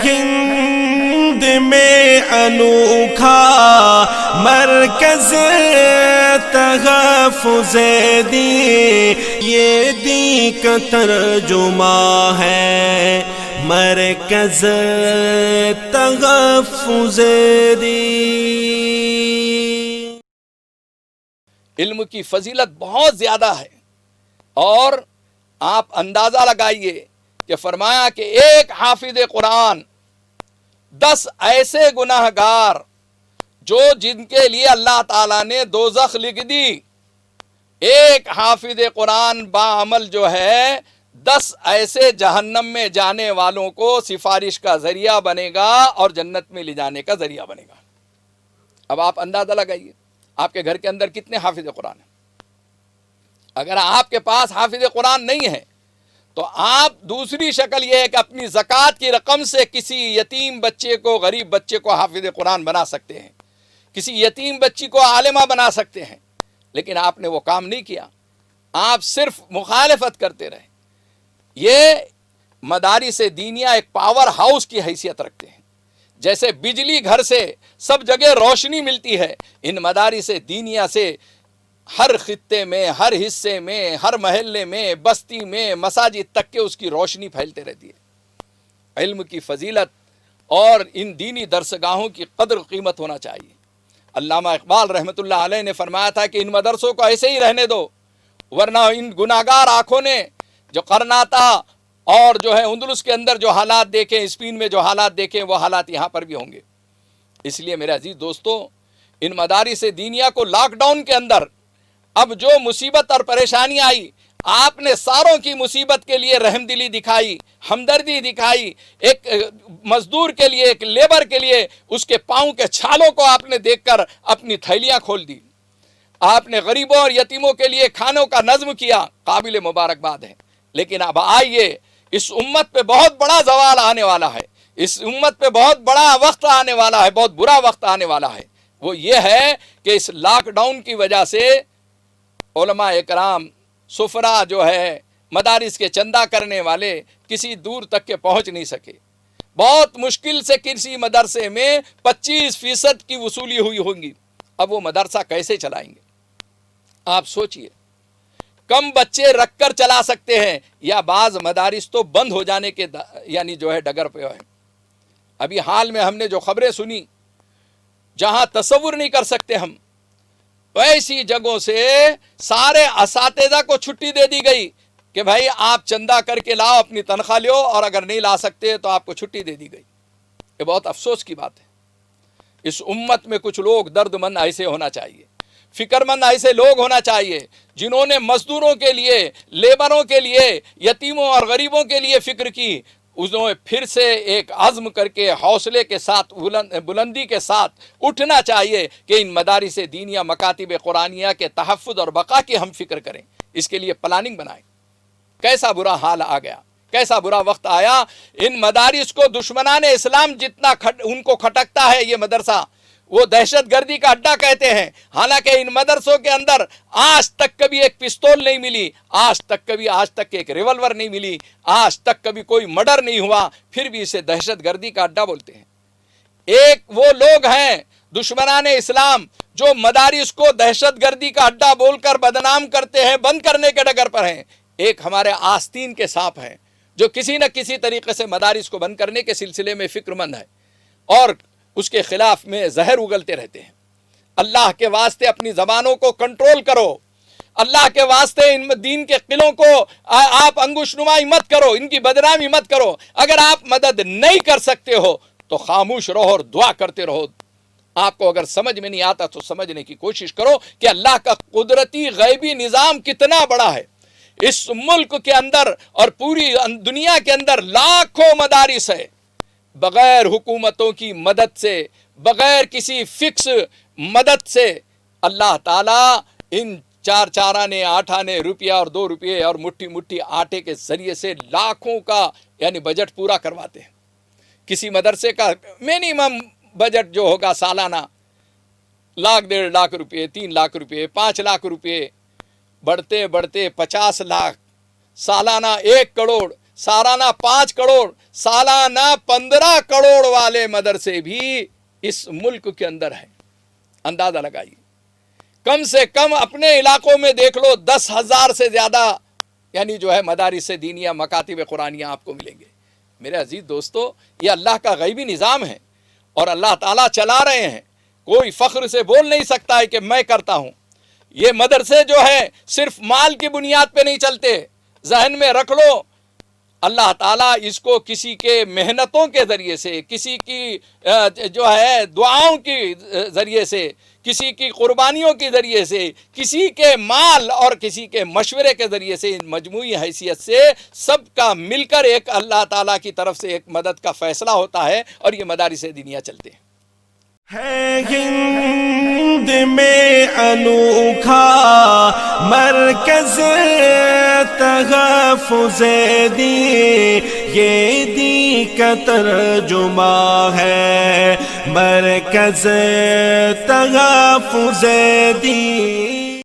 ہند میں انوکھا مرکز تحفظ دین، یہ دین کا ترجمہ ہے مرکز تحفظ دین۔ علم کی فضیلت بہت زیادہ ہے، اور آپ اندازہ لگائیے کہ فرمایا کہ ایک حافظ قرآن 10 ایسے گناہگار جو جن کے لیے اللہ تعالیٰ نے دوزخ لکھ دی، ایک حافظ قرآن باعمل جو ہے 10 ایسے جہنم میں جانے والوں کو سفارش کا ذریعہ بنے گا اور جنت میں لے جانے کا ذریعہ بنے گا۔ اب آپ اندازہ لگائیے آپ کے گھر کے اندر کتنے حافظ قرآن ہیں۔ اگر آپ کے پاس حافظ قرآن نہیں ہے تو آپ دوسری شکل یہ ہے کہ اپنی زکوٰۃ کی رقم سے کسی یتیم بچے کو، غریب بچے کو حافظ قرآن بنا سکتے ہیں، کسی یتیم بچی کو عالمہ بنا سکتے ہیں، لیکن آپ نے وہ کام نہیں کیا، آپ صرف مخالفت کرتے رہے۔ یہ مدارس دینیہ ایک پاور ہاؤس کی حیثیت رکھتے ہیں، جیسے بجلی گھر سے سب جگہ روشنی ملتی ہے، ان مدارس دینیہ سے ہر خطے میں، ہر حصے میں، ہر محلے میں، بستی میں، مساجد تک کے اس کی روشنی پھیلتے رہتی ہے۔ علم کی فضیلت اور ان دینی درسگاہوں کی قدر قیمت ہونا چاہیے۔ علامہ اقبال رحمۃ اللہ علیہ نے فرمایا تھا کہ ان مدرسوں کو ایسے ہی رہنے دو، ورنہ ان گناہگار آنکھوں نے جو قرناطہ اور جو ہے اندلس کے اندر جو حالات دیکھیں، اسپین میں جو حالات دیکھیں، وہ حالات یہاں پر بھی ہوں گے۔ اس لیے میرے عزیز دوستو، ان مدارس دینیہ کو لاک ڈاؤن کے اندر اب جو مصیبت اور پریشانی آئی، آپ نے ساروں کی مصیبت کے لیے رحم دلی دکھائی، ہمدردی دکھائی، ایک مزدور کے لیے، ایک لیبر کے لیے اس کے پاؤں کے چھالوں کو آپ نے دیکھ کر اپنی تھیلیاں کھول دی، آپ نے غریبوں اور یتیموں کے لیے کھانوں کا نظم کیا، قابل مبارکباد ہے۔ لیکن اب آئیے، اس امت پہ بہت بڑا زوال آنے والا ہے، اس امت پہ بہت بڑا وقت آنے والا ہے، بہت برا وقت آنے والا ہے۔ وہ یہ ہے کہ اس لاک ڈاؤن کی وجہ سے علماء اکرام، سفراء جو ہے، مدارس کے چندہ کرنے والے کسی دور تک کے پہنچ نہیں سکے۔ بہت مشکل سے کسی مدرسے میں 25% کی وصولی ہوئی ہوگی۔ اب وہ مدرسہ کیسے چلائیں گے؟ آپ سوچئے، کم بچے رکھ کر چلا سکتے ہیں، یا بعض مدارس تو بند ہو جانے کے یعنی جو ہے ڈگر پہ ہے۔ ابھی حال میں ہم نے جو خبریں سنی، جہاں تصور نہیں کر سکتے ہم، ایسی جگہوں سے سارے اساتذہ کو چھٹی دے دی گئی کہ بھائی آپ چندہ کر کے لاؤ، اپنی تنخواہ لو، اور اگر نہیں لا سکتے تو آپ کو چھٹی دے دی گئی۔ یہ بہت افسوس کی بات ہے۔ اس امت میں کچھ لوگ درد مند ایسے ہونا چاہیے، فکر مند ایسے لوگ ہونا چاہیے، جنہوں نے مزدوروں کے لیے، لیبروں کے لیے، یتیموں اور غریبوں کے لیے فکر کی۔ انہوں نے پھر سے ایک عزم کر کے، حوصلے کے ساتھ، بلندی کے ساتھ اٹھنا چاہیے کہ ان مدارس دینیہ، مکاتب قرآنیہ کے تحفظ اور بقا کی ہم فکر کریں، اس کے لیے پلاننگ بنائیں۔ کیسا برا حال آ گیا، کیسا برا وقت آیا۔ ان مدارس کو دشمنان اسلام جتنا ان کو کھٹکتا ہے، یہ مدرسہ وہ دہشت گردی کا اڈا کہتے ہیں، حالانکہ ان مدرسوں کے اندر آج تک کبھی ایک پستول نہیں ملی، آج تک ایک ریولور نہیں ملی، آج تک کبھی کوئی مرڈر نہیں ہوا، پھر بھی اسے دہشت گردی کا اڈا بولتے ہیں۔ ایک وہ لوگ ہیں دشمنان اسلام جو مدارس کو دہشت گردی کا اڈا بول کر بدنام کرتے ہیں، بند کرنے کے ڈگر پر ہیں۔ ایک ہمارے آستین کے سانپ ہیں جو کسی نہ کسی طریقے سے مدارس کو بند کرنے کے سلسلے میں فکر مند ہے اور اس کے خلاف میں زہر اگلتے رہتے ہیں۔ اللہ کے واسطے اپنی زبانوں کو کنٹرول کرو، اللہ کے واسطے ان دین کے قلوں کو آپ انگوش نمائی مت کرو، ان کی بدنامی مت کرو۔ اگر آپ مدد نہیں کر سکتے ہو تو خاموش رہو اور دعا کرتے رہو۔ آپ کو اگر سمجھ میں نہیں آتا تو سمجھنے کی کوشش کرو کہ اللہ کا قدرتی غیبی نظام کتنا بڑا ہے۔ اس ملک کے اندر اور پوری دنیا کے اندر لاکھوں مدارس ہے، بغیر حکومتوں کی مدد سے، بغیر کسی فکس مدد سے اللہ تعالیٰ ان 4 آنے 8 آنے روپیہ اور 2 روپے اور مٹھی مٹھی آٹے کے ذریعے سے لاکھوں کا یعنی بجٹ پورا کرواتے ہیں۔ کسی مدرسے کا منیمم بجٹ جو ہوگا سالانہ 1 لاکھ 1.5 لاکھ روپے، 3 لاکھ روپے، 5 لاکھ روپے، بڑھتے بڑھتے 50 لاکھ، سالانہ 1 کروڑ، سالانہ 5 کروڑ، سالانہ 15 کروڑ والے مدرسے بھی اس ملک کے اندر ہیں. اندازہ لگائیے. کم سے کم اپنے علاقوں میں دیکھ لو 10,000 سے زیادہ یعنی جو ہے مدارس دینیہ، مکاتب قرآنیہ آپ کو ملیں گے. میرے عزیز دوستو، یہ اللہ کا غیبی نظام ہے اور اللہ تعالیٰ چلا رہے ہیں. کوئی فخر سے بول نہیں سکتا ہے کہ میں کرتا ہوں. یہ مدرسے جو ہے صرف مال کی بنیاد پہ نہیں چلتے. ذہن میں رکھ لو، اللہ تعالیٰ اس کو کسی کے محنتوں کے ذریعے سے، کسی کی جو ہے دعاؤں کی ذریعے سے، کسی کی قربانیوں کے ذریعے سے، کسی کے مال اور کسی کے مشورے کے ذریعے سے، مجموعی حیثیت سے سب کا مل کر ایک اللہ تعالیٰ کی طرف سے ایک مدد کا فیصلہ ہوتا ہے اور یہ مدارس دینیہ چلتے ہیں. ہے ہند میں انوکھا مرکز تحفظ دین، یہ دین کا ترجمہ ہے مرکز تحفظ دین.